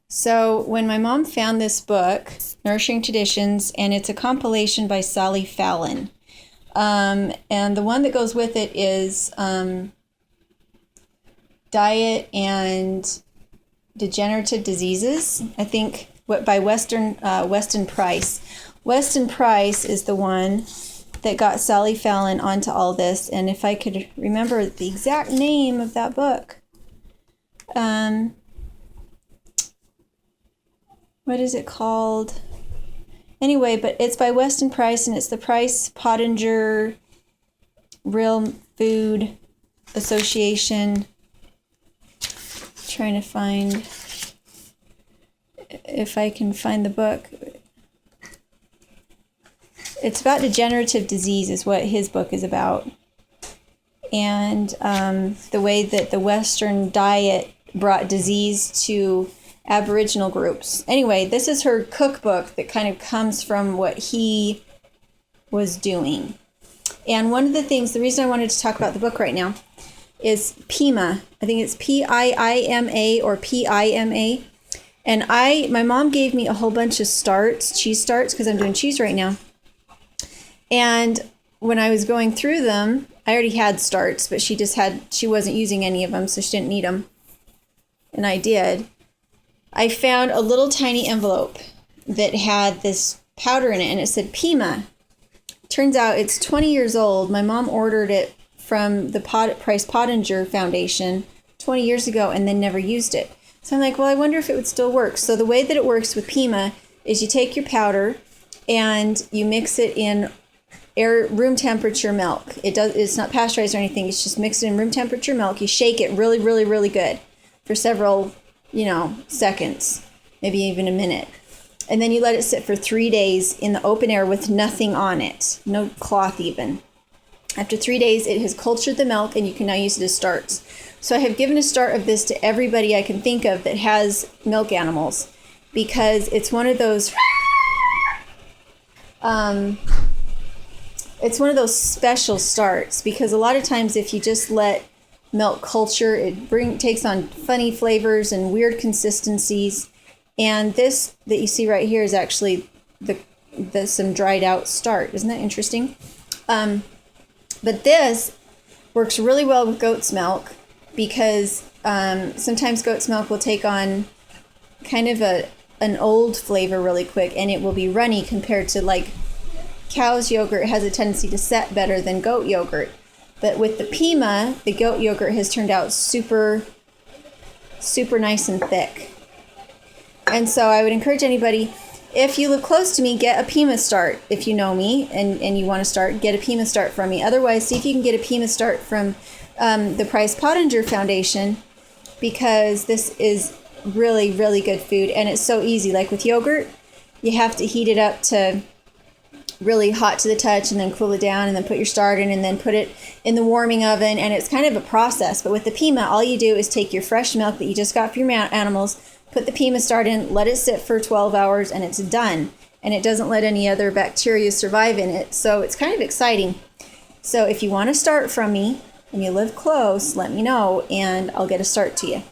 So when my mom found this book, Nourishing Traditions, and it's a compilation by Sally Fallon. And the one that goes with it is Diet and Degenerative Diseases, I think, by Weston Price. Weston Price is the one that got Sally Fallon onto all this. And if I could remember the exact name of that book, what is it called? Anyway, but it's by Weston Price, and it's the Price Pottinger Real Food Association. Trying to find, if I can find the book. It's about degenerative disease is what his book is about. And the way that the Western diet brought disease to Aboriginal groups. Anyway, this is her cookbook that kind of comes from what he was doing. And one of the things, the reason I wanted to talk about the book right now is Piima. I think it's Piima or Pima. And my mom gave me a whole bunch of cheese starts, because I'm doing cheese right now. And when I was going through them, I already had starts, but she wasn't using any of them, so she didn't need them. And I did. I found a little tiny envelope that had this powder in it, and it said Piima. Turns out it's 20 years old. My mom ordered it from the Price Pottinger Foundation 20 years ago and then never used it. So I'm like, well, I wonder if it would still work. So the way that it works with Piima is you take your powder and you mix it in room temperature milk. It's not pasteurized or anything. It's just mixed in room temperature milk. You shake it really, really, really good for several seconds, maybe even a minute. And then you let it sit for 3 days in the open air with nothing on it, no cloth even. After 3 days, it has cultured the milk, and you can now use it as starts. So I have given a start of this to everybody I can think of that has milk animals, because it's one of those special starts, because a lot of times if you just let milk culture, it takes on funny flavors and weird consistencies. And this that you see right here is actually some dried out start. Isn't that interesting? But this works really well with goat's milk, because sometimes goat's milk will take on kind of an old flavor really quick, and it will be runny compared to like cow's yogurt has a tendency to set better than goat yogurt. But with the Piima, the goat yogurt has turned out super, super nice and thick. And so I would encourage anybody, if you live close to me, get a Piima start. If you know me and you want to start, get a Piima start from me. Otherwise, see if you can get a Piima start from the Price Pottinger Foundation, because this is really, really good food. And it's so easy. Like with yogurt, you have to heat it up to really hot to the touch and then cool it down and then put your start in and then put it in the warming oven. And it's kind of a process. But with the Piima, all you do is take your fresh milk that you just got for your animals, put the Piima start in, let it sit for 12 hours, and it's done. And it doesn't let any other bacteria survive in it. So it's kind of exciting. So if you want to start from me and you live close, let me know and I'll get a start to you.